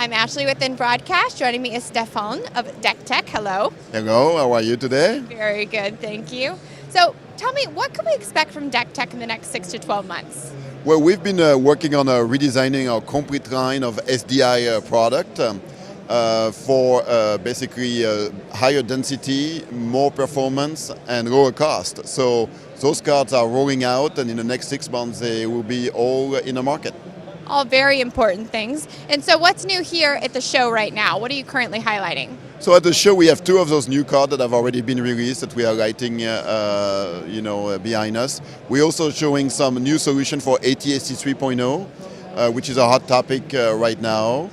I'm Ashley within Broadcast. Joining me is Stefan of DekTec. Hello. Hello, how are you today? Very good, thank you. So tell me, what can we expect from DekTec in the next 6 to 12 months? Well, we've been working on redesigning our complete line of SDI product for basically higher density, more performance, and lower cost. So those cards are rolling out, and in the next 6 months they will be all in the market. All very important things. And so what's new here at the show right now? What are you currently highlighting? So at the show we have 2 of those new cards that have already been released that we are lighting behind us. We're also showing some new solution for ATSC 3.0, which is a hot topic right now.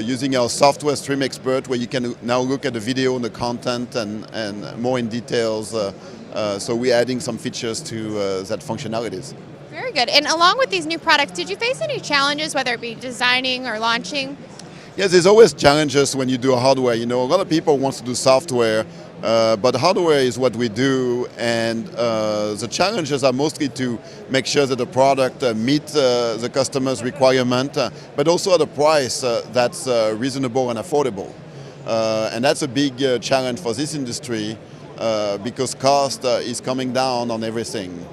Using our software stream expert, where you can now look at the video and the content and more in details. So we're adding some features to that functionalities. Very good. And along with these new products, did you face any challenges, whether it be designing or launching? Yes, there's always challenges when you do hardware. You know, a lot of people want to do software, but hardware is what we do, and the challenges are mostly to make sure that the product meets the customer's requirement, but also at a price that's reasonable and affordable. And that's a big challenge for this industry because cost is coming down on everything.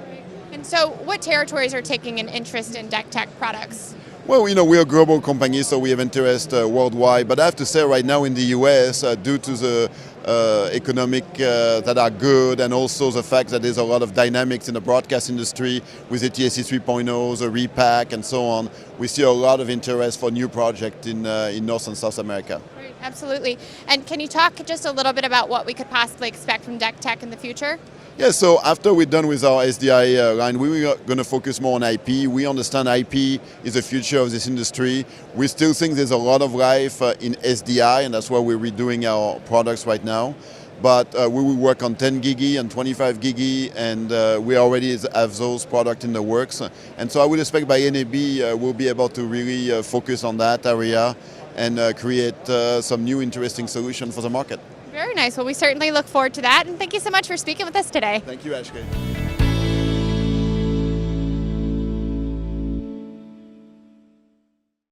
And so what territories are taking an interest in DekTec products? Well, you know, we're a global company, so we have interest worldwide. But I have to say right now in the US, due to the economic that are good, and also the fact that there's a lot of dynamics in the broadcast industry with ATSC 3.0, the repack, and so on, we see a lot of interest for new projects in North and South America. Right, absolutely. And can you talk just a little bit about what we could possibly expect from DekTec in the future? Yeah, so after we're done with our SDI line, we're going to focus more on IP. We understand IP is the future of this industry. We still think there's a lot of life in SDI, and that's why we're redoing our products right now. But we will work on 10 gigi and 25 gigi, and we already have those products in the works. And so I would expect by NAB we'll be able to really focus on that area and create some new interesting solutions for the market. Very nice. Well, we certainly look forward to that. And thank you so much for speaking with us today. Thank you, Ashley.